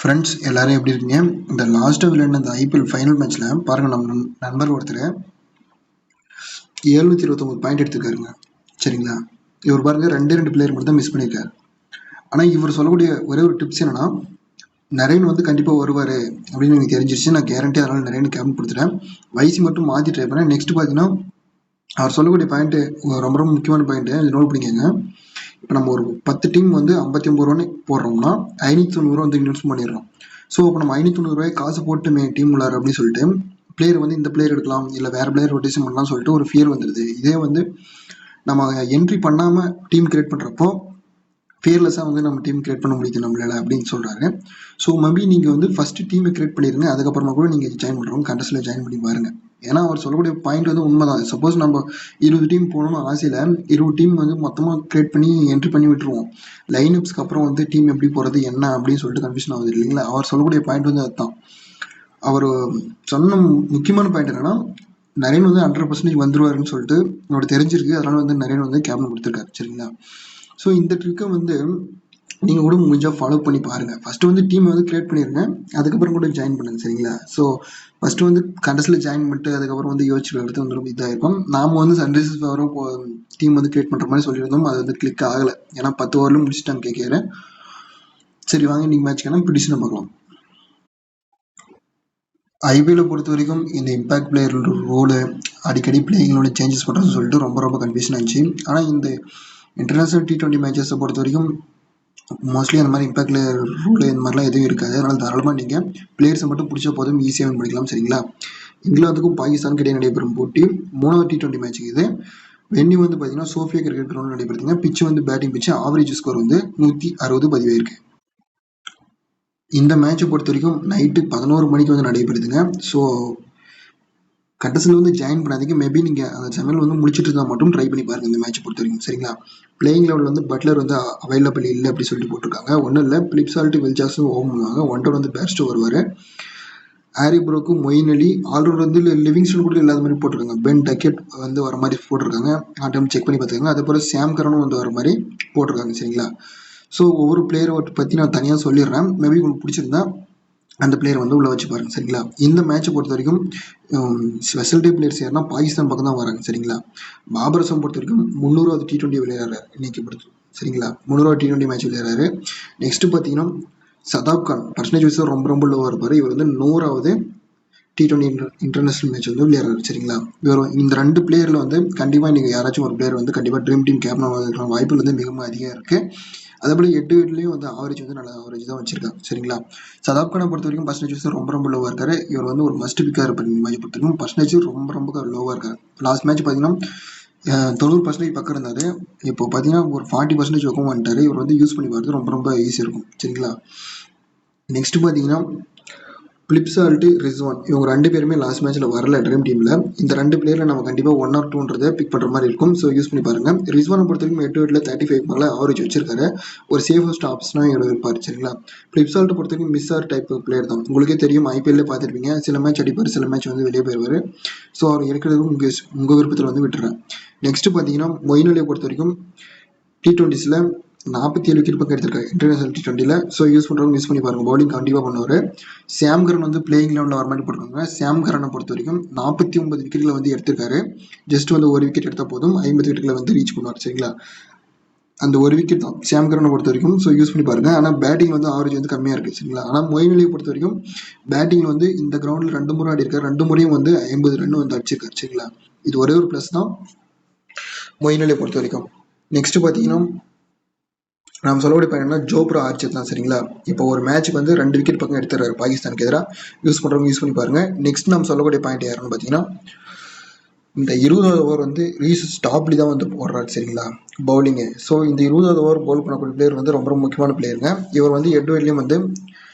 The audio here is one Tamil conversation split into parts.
ஃப்ரெண்ட்ஸ் எல்லாரும் எப்படி இருக்கீங்க? இந்த லாஸ்ட்டாக விளையாடின இந்த ஐபிஎல் ஃபைனல் மேட்ச்சில் பாருங்கள், நம்ம நண்பர் ஒருத்தர் 729 பாயிண்ட் எடுத்துருக்காருங்க. சரிங்களா? இவர் பாருங்கள், ரெண்டு பிளேயர் மட்டும் தான் மிஸ் பண்ணியிருக்காரு. ஆனால் இவர் சொல்லக்கூடிய ஒரே ஒரு டிப்ஸ் என்னன்னா, நரேன் வந்து கண்டிப்பாக வருவார் அப்படின்னு எனக்கு தெரிஞ்சிருச்சு. நான் கேரண்டி அதனால் நரேன் கேப்டன் கொடுத்துட்டேன். வைசி மட்டும் மாற்றி ட்ரை பண்ணேன். நெக்ஸ்ட் பார்த்தீங்கன்னா, அவர் சொல்லக்கூடிய பாயிண்ட்டு ரொம்ப ரொம்ப முக்கியமான பாயிண்ட்டு, இது நோட் பண்ணிக்கோங்க. இப்போ நம்ம ஒரு 10 டீம் வந்து 59 ரூபான்னு போடுறோம்னா 590 ரூபா வந்து இன்வெஸ்ட் பண்ணிடுறோம். ஸோ இப்போ நம்ம 590 ரூபாய் காசு போட்டுமே டீம் உள்ளார் அப்படின்னு சொல்லிட்டு பிளேயர் வந்து இந்த பிளேயர் எடுக்கலாம், இல்லை வேற பிளேயர் ரொட்டேஷன் பண்ணலாம் சொல்லிட்டு ஒரு ஃபியர் வந்துடுது. இதே வந்து நம்ம என்ட்ரி பண்ணாமல் டீம் கிரியேட் பண்ணுறப்போ ஃபியர்லெஸ்ஸாக வந்து நம்ம டீம் கிரியேட் பண்ண முடியுது நம்மளால அப்படின்னு சொல்கிறாரு. ஸோ மேபி நீங்கள் வந்து ஃபஸ்ட்டு டீமை கிரியேட் பண்ணிடுங்க, அதுக்கப்புறமா கூட நீங்கள் ஜாயின் பண்ணுறோம் கண்டஸ்டில் ஜாயின் பண்ணி பாருங்கள். ஏன்னா அவர் சொல்லக்கூடிய பாயிண்ட் வந்து உண்மைதான். சப்போஸ் நம்ம 20 டீம் போகணும்னு ஆசையில் 20 டீம் வந்து மொத்தமாக கிரியேட் பண்ணி என்ட்ரி பண்ணி விட்டுருவோம். லைனப்ஸ்க்கு அப்புறம் வந்து டீம் எப்படி போகிறது என்ன அப்படின்னு சொல்லிட்டு கன்ஃபியூஷன் ஆகுது இல்லைங்களா? அவர் சொல்லக்கூடிய பாயிண்ட் வந்து அதுதான். அவர் சொன்ன முக்கியமான பாயிண்ட் என்னன்னா, நரேன் வந்து 100% வந்துருவாருன்னு சொல்லிட்டு அவருக்கு தெரிஞ்சிருக்கு. அதனால வந்து நரேன் வந்து கேப்டன் கொடுத்துருக்காரு. சரிங்களா? ஸோ இந்த ட்ரிக்கை வந்து நீங்கள் கூட முடிஞ்சால் ஃபாலோ பண்ணி பாருங்கள். ஃபஸ்ட்டு வந்து டீம் வந்து கிரியேட் பண்ணிடுங்க, அதுக்கப்புறம் கூட ஜாயின் பண்ணுங்கள். சரிங்களா? ஸோ ஃபஸ்ட்டு வந்து கண்டஸ்டில் ஜாயின் பண்ணிட்டு அதுக்கப்புறம் வந்து யோசிச்சு எடுத்து வந்து ரொம்ப இதாக இருக்கும். நாம் வந்து சன்ரைசர்ஸ் ஃபேவரும் டீம் வந்து கிரியேட் பண்ணுற மாதிரி சொல்லியிருந்தோம். அது வந்து கிளிக் ஆகலை. ஏன்னா 10 ஓவரில் முடிச்சுட்டாங்க கேட்குறேன். சரி வாங்க இன்னைக்கு மேட்ச்க்கான ப்ரிடிஷனை பார்க்கலாம். ஐபிஎல்லை பொறுத்த வரைக்கும் இந்த இம்பாக்ட் பிளேயர் ரோலு அடிக்கடி பிளேயிங்களோட சேஞ்சஸ் பண்ணுறதுன்னு சொல்லிட்டு ரொம்ப ரொம்ப கன்ஃபியூஷன் ஆச்சு. ஆனால் இந்த இன்டர்நேஷ்னல் T20 மேட்சஸை பொறுத்த வரைக்கும் மோஸ்ட்லி அந்த மாதிரி இம்பாக்ட் பிளேயர் ரூல் இந்த மாதிரிலாம் எதுவும் இருக்காது. அதனால் தாராளமாக நீங்கள் பிளேயர்ஸை மட்டும் பிடிச்ச போதும் ஈஸியாக வின் பண்ணிக்கலாம். சரிங்களா? இங்கிலாந்துக்கும் பாகிஸ்தான் இடையே நடைபெறும் போட்டி 3வது T20 மேட்ச் இது. வென்யூ வந்து பார்த்தீங்கன்னா சோஃபியா கிரிக்கெட் கிரவுண்ட் நடைபெறுதுங்க. பிச்சு வந்து பேட்டிங் பிச்சு, ஆவரேஜ் ஸ்கோர் வந்து 160 பதிவாயிருக்கு. இந்த மேட்சை பொறுத்த வரைக்கும் நைட்டு 11 மணிக்கு வந்து நடைபெறுதுங்க. ஸோ கட்டசில் வந்து ஜாயின் பண்ணாதீங்க. மேபி நீங்கள் அந்த சமையல் வந்து முடிச்சுட்டு இருந்தால் மட்டும் ட்ரை பண்ணி பாருங்கள் இந்த மேட்ச் பொறுத்த வரைக்கும். சரிங்களா? பிளேயிங் லெவலில் வந்து பட்லர் வந்து அவைலபிள் இல்லை அப்படி சொல்லிட்டு போட்டிருக்காங்க. ஒன்றும் இல்லை, பிலிப்சால்ட்டு வில்ஜாக்ஸும் ஓம் பண்ணுவாங்க. ஒன்டர் வந்து பேஸ்டோ வருவார். ஹாரி ப்ரோக்கு மொயின் அலி ஆல்ரவுண்ட் வந்து லிவிங்ஸ்டன் கூட இல்லாத மாதிரி போட்டிருக்காங்க. பென் டக்கெட் வந்து வர மாதிரி போட்டிருக்காங்க. ஆ டைம் செக் பண்ணி பார்த்துக்காங்க. அதே போல் சாம் கரனும் வந்து வர மாதிரி போட்டிருக்காங்க. சரிங்களா? ஸோ ஒவ்வொரு பிளேயரை பற்றி நான் தனியாக சொல்லிடுறேன். மேபி உங்களுக்கு பிடிச்சிருந்தா அந்த பிளேயர் வந்து உள்ளே வச்சு பாருங்க. சரிங்களா? இந்த மேட்சை பொறுத்த வரைக்கும் ஸ்பெஷல் டே பிளேயர்ஸ் யாருன்னா பாகிஸ்தான் பக்கம் தான் வராங்க. சரிங்களா? பாபர் அசம் பொறுத்த வரைக்கும் 300வது T20 விளையாடுறாரு இன்னைக்கு பொறுத்து. சரிங்களா? 300வது T20 மேட்ச் விளையாடுறாரு. நெக்ஸ்ட் பார்த்தீங்கன்னா சதாப் கான் பர்சன்டேஜ் வைஸ் ரொம்ப ரொம்ப லோவாக இருப்பார். இவர் வந்து 100வது T20 இன்டர்நேஷனல் மேட்ச் வந்து விளையாடுறாரு. சரிங்களா? இவர் இந்த 2 பிளேயரில் வந்து கண்டிப்பாக நீங்கள் யாராச்சும் ஒரு பிளேயர் வந்து கண்டிப்பாக ட்ரீம் டீம் கேப்டன் ஆகிறதுக்கான வாய்ப்புகள் வந்து மிகவும் அதிகம் இருக்குது. அதேபோல் 8 வீட்லேயும் வந்து ஆவரேஜ் வந்து நல்ல ஆவரேஜ் தான் வச்சிருக்காங்க. சரிங்களா? சதாப் கானை பொறுத்த வரைக்கும் பர்சன்டேஜ் வைஸ் ரொம்ப ரொம்ப லோவாக இருக்காரு. இவர் வந்து ஒரு மஸ்ட் பிக்காக இருப்பார். இந்த மேட்ச் பொறுத்த வரைக்கும் பர்சன்டேஜ் ரொம்ப ரொம்ப லோவாக இருக்காரு. லாஸ்ட் மேட்ச் பார்த்தீங்கன்னா 90% பக்கம் இருந்தார். இப்போ பார்த்தீங்கன்னா ஒரு 40% பக்கம் வந்துட்டார். இவர் வந்து யூஸ் பண்ணி பார்த்து ரொம்ப ரொம்ப ஈஸியாக இருக்கும். சரிங்களா? நெக்ஸ்ட் பார்த்தீங்கன்னா பிலிப்சால்ட்டு ரிஸ்வான் இவங்க 2 பேருமே லாஸ்ட் மேட்ச்சில் வரல ட்ரீம் டீமில். இந்த 2 பிளேயரில் நம்ம கண்டிப்பாக 1 or 2 பிக் பண்ணுற மாதிரி இருக்கும். ஸோ யூஸ் பண்ணி பாருங்கள். ரிஸ்வானை பொறுத்த வரைக்கும் 8 வீட்டில் 35 மேலே ஆவரேஜ் வச்சிருக்காரு. ஒரு சேஃபஸ்ட் ஆப்ஷனாக இவர் இருப்பார். சரிங்களா? பிலிப்சால்ட்டை பொறுத்த வரைக்கும் மிஸ்ஸார் டைப் பிளேயர் தான். உங்களுக்கே தெரியும், ஐபிஎல்ல பார்த்துருப்பீங்க. சில மேட்ச் அடிப்பார், சில மேட்ச் வந்து வெளியே போயிடுவார். ஸோ அவர் இருக்கிறது உங்கள் விருப்பத்தில் வந்து விட்டுறேன். நெக்ஸ்ட் பார்த்தீங்கன்னா மொயின் அலியை பொறுத்த வரைக்கும் T20ஸில் 47 விக்கெட் பக்கம் எடுத்திருக்காரு இன்டர்நேஷனல் T20ல. ஸோ யூஸ் பண்ணுறவங்க யூஸ் பண்ணி பாருங்கள். பவுலிங் கண்டிப்பாக பண்ணுவார். சாம் கரன் வந்து பிளேயிங் லெவலில் வர மாதிரி போட்டிருக்காங்க. சாம் கரனை பொறுத்த வரைக்கும் 49 விக்கெட்டில் வந்து எடுத்திருக்காரு. ஜஸ்ட் வந்து ஒரு விக்கெட் எடுத்தால் போதும் 50 விக்கெட்டில் வந்து ரீச் பண்ணுவார். சரிங்களா? அந்த ஒரு விக்கெட் தான் சாம் கரனை பொறுத்த வரைக்கும். ஸோ யூஸ் பண்ணி பாருங்கள். ஆனால் பேட்டிங் வந்து ஆவரேஜ் வந்து கம்மியாக இருக்குது. சரிங்களா? ஆனால் மொயின் அலியை பொறுத்த வரைக்கும் பேட்டிங் வந்து இந்த கிரவுண்டில் 2 முறை ஆடி இருக்காரு. 2 முறையும் வந்து 50 ரன் வந்து அடிச்சிருக்காரு. சரிங்களா? இது ஒரே ஒரு ப்ளஸ் தான் மொயின் அலியை பொறுத்த வரைக்கும். நெக்ஸ்ட் பார்த்தீங்கன்னா நம்ம சொல்லக்கூடிய பையனா ஜோப்ரா ஆர்ச்சர் தான். சரிங்களா? இப்போ ஒரு மேட்ச்சுக்கு வந்து 2 விக்கெட் பக்கம் எடுத்துறாரு பாகிஸ்தானுக்கு எதிராக. யூஸ் பண்ணுறவங்க யூஸ் பண்ணி பாருங்க. நெக்ஸ்ட் நம்ம சொல்லக்கூடிய பாயிண்ட் யாருன்னு பார்த்தீங்கன்னா இந்த 20வது ஓவர் வந்து ரீஸ் ஸ்டாப்லி தான் வந்து போடுறாரு. சரிங்களா? பவுலிங்கு. ஸோ இந்த 20வது ஓவர் பவுல் பண்ணக்கூடிய பிளேயர் வந்து ரொம்ப ரொம்ப முக்கியமான பிளேயருங்க. இவர் வந்து எட்வர்ட்லேயும் வந்து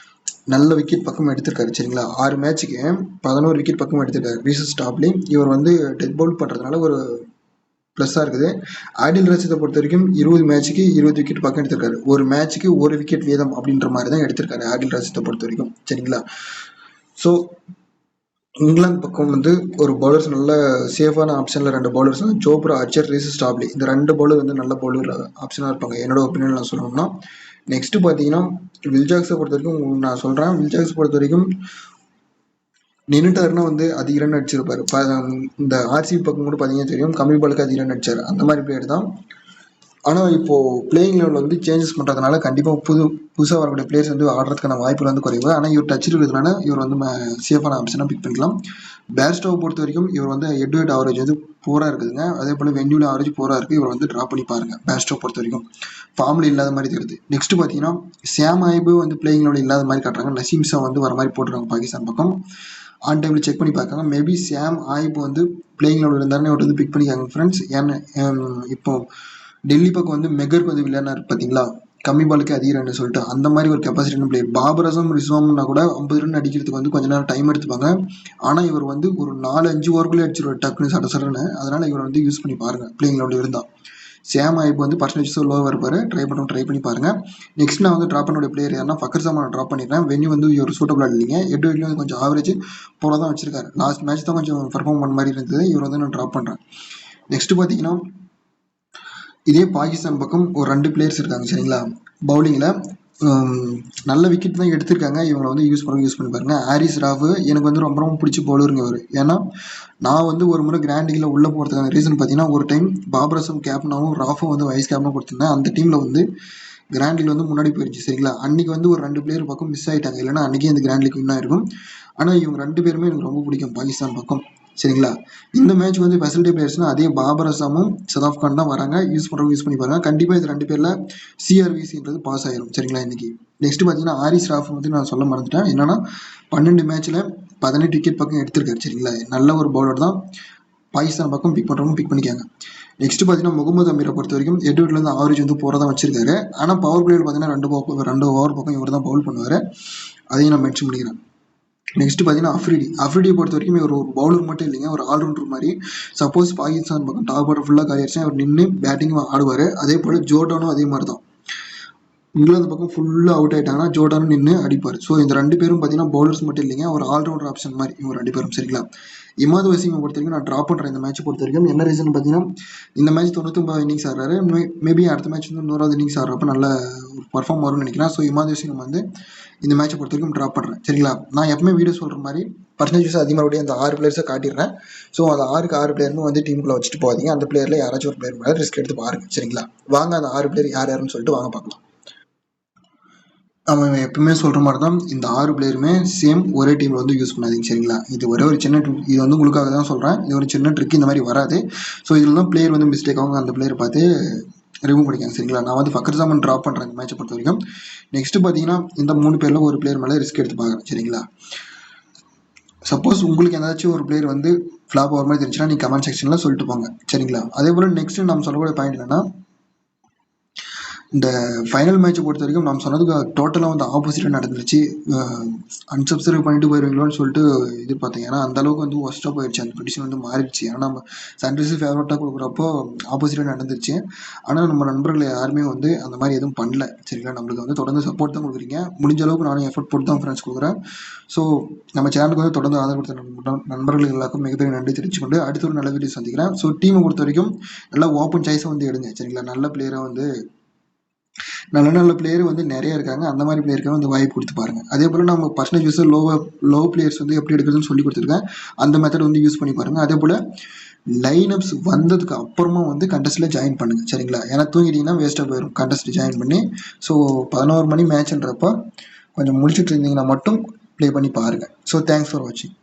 நல்ல விக்கெட் பக்கம் எடுத்திருக்காரு. சரிங்களா? 6 மேட்ச்சுக்கு 11 விக்கெட் பக்கம் எடுத்திருக்காரு ரீஸ் ஸ்டாப்லி. இவர் வந்து டெத் பவுல் பண்ணுறதுனால ஒரு ப்ளஸ்ஸாக இருக்குது. ஆடில் ரஷீதை பொறுத்த வரைக்கும் 20 மேட்ச்சுக்கு 20 விக்கெட் பக்கம் எடுத்திருக்காரு. ஒரு மேட்ச்சுக்கு 1 விக்கெட் வீதம் அப்படின்ற மாதிரி தான் எடுத்திருக்காரு ஆடில் ரஷீதை பொறுத்த வரைக்கும். சரிங்களா? ஸோ இங்கிலாந்து பக்கம் வந்து ஒரு பவுலர்ஸ் நல்ல சேஃபான ஆப்ஷனில் 2 பவுலர்ஸ் வந்து ஜோப்ரா ஆர்ச்சர் ரீஸ் ஸ்டாப்லி. இந்த 2 பவுலர் வந்து நல்ல பவுலர் ஆப்ஷனாக இருப்பாங்க என்னோட ஒப்பீனியன் நான் சொல்லணும்னா. நெக்ஸ்ட் பார்த்தீங்கன்னா வில்ஜாக்ஸை பொறுத்த வரைக்கும் நான் சொல்கிறேன், வில்ஜாக்ஸ் பொறுத்த வரைக்கும் நின்றுட்டாருன்னா வந்து அதிக ரன் அடிச்சிருப்பாரு. இந்த ஆர்சிபி பக்கம் கூட பார்த்தீங்கன்னா தெரியும், கம்மி பாலுக்கு அதிக ரன் அடிச்சார். அந்த மாதிரி பிளேயர் தான். ஆனால் இப்போ பிளேயிங் லெவலில் வந்து சேஞ்சஸ் பண்ணுறதுனால கண்டிப்பாக புதுசாக வரக்கூடிய பிளேயர்ஸ் வந்து ஆடுறதுக்கான வாய்ப்புகள் வந்து குறைவு. ஆனால் இவர் டச் இருக்கிறதுனால இவர் வந்து சேஃபான ஆப்ஷனாக பிக் பண்ணிக்கலாம். பேர்ஸ்டோவை பொறுத்த வரைக்கும் இவர் வந்து ஹெட் டு ஹெட் ஆவரேஜ் வந்து போராக இருக்குதுங்க. அதே போல் வென்யூல ஆவரேஜ் போராக இருக்குது. இவர் வந்து ட்ராப் பண்ணி பாருங்க. பேர்ஸ்டோ பொறுத்த வரைக்கும் ஃபார்மில் இல்லாத மாதிரி தெரியுது. நெக்ஸ்ட் பார்த்தீங்கன்னா சேம் ஆய்வு வந்து பிளேயிங் லெவலில் இல்லாத மாதிரி காட்டுறாங்க. நசீம் ஷா வந்து வர மாதிரி போட்டுருக்காங்க பாகிஸ்தான் பக்கம். ஆன் டைமில் செக் பண்ணி பார்க்காங்க. மேபி சேம் ஆய்வு வந்து பிளேயிங் லெவலில் இருந்தாருன்னு இவர் வந்து பிக் பண்ணிக்காங்க ஃப்ரெண்ட்ஸ். ஏன்னா இப்போ டெல்லி பக்கம் வந்து மெகருக்கு வந்து விளையாடினார் பார்த்தீங்களா, கம்மி பாலுக்கு அதிக ரன் சொல்லிட்டு, அந்த மாதிரி ஒரு கெப்பாசிட்டியான பிளேயர். பாபர் அசம் ரிஸ்வாம்னா கூட 50 ரன் அடிக்கிறதுக்கு வந்து கொஞ்ச நேரம் டைம் எடுத்துப்பாங்க. ஆனால் இவர் வந்து ஒரு 4-5 ஓவருக்குள்ளே அடிச்சிருவார் டக்குன்னு சடசடன்னு. அதனால இவர் வந்து யூஸ் பண்ணி பாருங்க பிளேயிங் லெவலில் இருந்தால். சேம் ஆய்ப்பு வந்து பர்சன்டேஜ் லோவாக இருப்பார். ட்ரை பண்ணி பாருங்க. நெக்ஸ்ட் நான் வந்து ட்ராப் பண்ணோட பிளேயர் யாருன்னா ஃபக்கர் ஜமான் ட்ராப் பண்ணிடுறேன். வென்யூ வந்து இவர் சூட்டபிளாக இல்லைங்க. எட்டு வீட்லேயும் வந்து கொஞ்சம் ஆவரேஜ் போல தான் வச்சிருக்காரு. லாஸ்ட் மேட்ச் தான் கொஞ்சம் பர்ஃபார்ம் பண்ண மாதிரி இருந்தது. இவர் வந்து நான் ட்ராப் பண்ணுறேன். நெக்ஸ்ட் பார்த்தீங்கன்னா இதே பாகிஸ்தான் பக்கம் ஒரு 2 பிளேயர்ஸ் இருக்காங்க சரிங்களா. பவுலிங்கில் நல்ல விக்கெட் தான் எடுத்திருக்காங்க. இவங்களை வந்து யூஸ் பண்ணி பாருங்க. ஹாரிஸ் ராஃப் எனக்கு வந்து ரொம்ப ரொம்ப பிடிச்ச பவுலருங்க அவர். ஏன்னா நான் வந்து ஒரு முறை கிராண்ட் லீக்ல உள்ள போகிறதுக்கான ரீசன் பார்த்தீங்கன்னா, ஒரு டைம் பாபர் அசம் கேப்டனாகவும் ராஃபும் வந்து வைஸ் கேப்டனாகவும் கொடுத்துருந்தேன். அந்த டீமில் வந்து கிராண்ட் லீக் வந்து முன்னாடி போயிடுச்சு சரிங்களா. அன்னைக்கு வந்து ஒரு 2 பிளேயர் பக்கம் மிஸ் ஆகிட்டாங்க. இல்லைன்னா அன்றைக்கே அந்த கிராண்ட் லீக் வின் ஆயிருக்கும். ஆனால் இவங்க 2 பேருமே எனக்கு ரொம்ப பிடிக்கும் பாகிஸ்தான் பக்கம் சரிங்களா. இந்த மேட்ச் வந்து ஃபெசிலிட்டி பிளேயர்ஸ்னா அதே பாபர் அசாமும் சதாப் கான் தான் வராங்க. யூஸ் பண்ணி பாருங்க. கண்டிப்பாக இது 2 பேரில் சிஆர்விசின்றது பாஸ் ஆயிரும் சரிங்களா இன்னைக்கு. நெக்ஸ்ட் பார்த்தீங்கன்னா ஹாரிஸ் ராஃப் வந்து நான் சொல்ல மறந்துட்டேன். என்னன்னா 12 மேட்ச்ல 18 விக்கெட் பக்கம் எடுத்திருக்காரு சரிங்களா. நல்ல ஒரு பவுலர் தான். பாகிஸ்தான் பக்கம் பிக் பண்ணுறவங்க பிக் பண்ணிக்காங்க. நெக்ஸ்ட் பார்த்தீங்கன்னா முகமது அமீரை பொறுத்த வரைக்கும் எட்விட்லேருந்து ஆவரேஜ் வந்து போகிறதா வச்சிருக்காரு. ஆனால் பவர் பிளேயர் பார்த்தீங்கன்னா 2 ஓவர் பக்கம் இவர் தான் பவுல் பண்ணுவார். அதையும் நான் மென்ஷன் பண்ணிக்கிறேன். நெக்ஸ்ட் பார்த்தீங்கன்னா அஃப்ரிடியை பொறுத்த வரைக்கும் ஒரு பவுலர் மட்டும் இல்லைங்க, ஒரு ஆல்ரவுண்டர் மாதிரி. சப்போஸ் பாகிஸ்தான் பக்கம் டாப் ஆர்டர் ஃபுல்லாக காலியாச்சுன்னா அவர் நின்று பேட்டிங் ஆடுவார். அதே போல் ஜோர்டானும் அதே மாதிரி தான். இங்கிலாந்து பக்கம் ஃபுல்லாக அவுட் ஆகிட்டாங்கன்னா ஜோர்டானும் நின்று அடிப்பார். ஸோ இந்த 2 பேரும் பார்த்தீங்கன்னா பவுலர்ஸ் மட்டும் இல்லைங்க, ஒரு ஆல்ரவுண்டர் ஆப்ஷன் மாதிரி இவங்க 2 பேரும் சரிங்களா. இமாது வசீமை பொறுத்த வரைக்கும் நான் ட்ராப் பண்ணுறேன் இந்த மேட்ச் பொறுத்த வரைக்கும். என்ன ரீசன் பார்த்தீங்கன்னா, இந்த மேட்ச் 99 இன்னிங்ஸ் ஆடுறாரு. மேபி அடுத்த மேட்ச் வந்து 100வது இன்னிங்ஸ் ஆடுறப்ப நல்ல ஒரு பர்ஃபார்ம் வரும்னு நினைக்கிறேன். ஸோ இமாது வசீம் வந்து இந்த மேட்சை பொறுத்த வரைக்கும் ட்ராப் பண்ணுறேன் சரிங்களா. நான் எப்பவுமே வீடியோ சொல்கிற மாதிரி பர்சன்டேஜஸ் அதிகமாக அந்த 6 பிளேயர்ஸை காட்டிடுறேன். ஸோ அந்த 6 பிளேயரும் வந்து டீமுக்குள்ள வச்சுட்டு போகாதீங்க. அந்த பிளேயரில் யாராச்சும் ஒரு பிளேயர் மேலே ரிஸ்க் எடுத்து பாருங்க சரிங்களா. வாங்க அந்த 6 பிளேயர் யாருன்னு சொல்லிட்டு வாங்க பார்க்கலாம். நம்ம எப்பவுமே சொல்கிற மாதிரி தான், இந்த 6 பிளேயருமே சேம் ஒரே டீமில் வந்து யூஸ் பண்ணாதீங்க சரிங்களா. இது ஒரே ஒரு சின்ன ட்ரிக். இது வந்து உங்களுக்காக தான் சொல்கிறேன். இது ஒரு சின்ன ட்ரிக். இந்த மாதிரி வராது. ஸோ இதில் தான் பிளேயர் வந்து மிஸ்டேக் ஆகும். அந்த பிளேயர் பார்த்து ரிமூவ் பண்ணிக்காங்க சரிங்களா. நான் வந்து ஃபக்கர் ஜமான் ட்ராப் பண்ணுறேன் இந்த மேட்சை பொறுத்த வரைக்கும். நெக்ஸ்ட் பார்த்தீங்கன்னா இந்த 3 பேரில் ஒரு பிளேயர் மேலே ரிஸ்க் எடுத்து பார்க்குறேன் சரிங்களா. சப்போஸ் உங்களுக்கு ஏதாச்சும் ஒரு பிளேயர் வந்து ஃப்ளாப் ஆகிற மாதிரி தெரிஞ்சுன்னா நீங்கள் கமெண்ட் செக்ஷனில் சொல்லிட்டு போங்க சரிங்களா. அதே போல் நெக்ஸ்ட் நம்ம சொல்லக்கூடிய பாயிண்ட் என்னன்னா, இந்த ஃபைனல் மேட்சை பொறுத்த வரைக்கும் நாம் சொன்னதுக்கு டோட்டலாக வந்து ஆப்போசிட்டாக நடந்துருச்சு. அன்சப்ஸ்கிரைப் பண்ணிட்டு போயிருவீங்களோன்னு சொல்லிட்டு எதிர்பார்த்தேன். ஏன்னா அந்த அளவுக்கு வந்து ஒஸ்ட்டாக போயிடுச்சு. அந்த ப்ரெடிஷன் வந்து மாறிடுச்சு. ஏன்னா நம்ம சன்ரைஸ் ஃபேவரட்டாக கொடுக்குறப்போ ஆப்போசிட்டாக நடந்துருச்சு. ஆனால் நம்ம நண்பர்கள் யாருமே வந்து அந்த மாதிரி எதுவும் பண்ணல சரிங்களா. நம்மளுக்கு வந்து தொடர்ந்து சப்போர்ட் தான் கொடுக்குறீங்க. முடிஞ்ச அளவுக்கு நானும் எஃபர்ட் போட்டு தான் ஃப்ரெண்ட்ஸ் கொடுக்குறேன். ஸோ நம்ம சேனலுக்கு வந்து தொடர்ந்து ஆதரவு கொடுத்த நண்பர்கள் எல்லாருக்கும் மிகப்பெரிய நன்றி தெரிவிச்சுக்கொண்டு அடுத்த ஒரு நல்ல வீடியோ சந்திக்கிறேன். ஸோ டீமை பொறுத்த வரைக்கும் நல்லா ஓப்பன் சாய்ஸை வந்து எடுங்க சரிங்களா. நல்ல பிளேயரை வந்து நல்ல பிளேயர் வந்து நிறைய இருக்காங்க. அந்த மாதிரி பிளேயருக்கு வந்து வாய்ப்பு கொடுத்து பாருங்க. அதே போல் நம்ம பர்சன்டேஜ் லோ பிளேயர்ஸ் வந்து எப்படி எடுக்கிறதுன்னு சொல்லி கொடுத்துருக்கேன். அந்த மெத்தட் வந்து யூஸ் பண்ணி பாருங்க. அதே போல் லைனப்ஸ் வந்ததுக்கு அப்புறமா வந்து கண்டஸ்ட்டில் ஜாயின் பண்ணுங்க சரிங்களா. ஏன்னா தூங்கிட்டீங்கன்னா வேஸ்ட்டாக போயிடும் கண்டஸ்ட் ஜாயின் பண்ணி. ஸோ 11 மணி மேட்ச்ன்றப்போ கொஞ்சம் முடிச்சுட்டு இருந்தீங்கன்னா மட்டும் ப்ளே பண்ணி பாருங்கள். ஸோ தேங்க்ஸ் ஃபார் வாட்சிங்.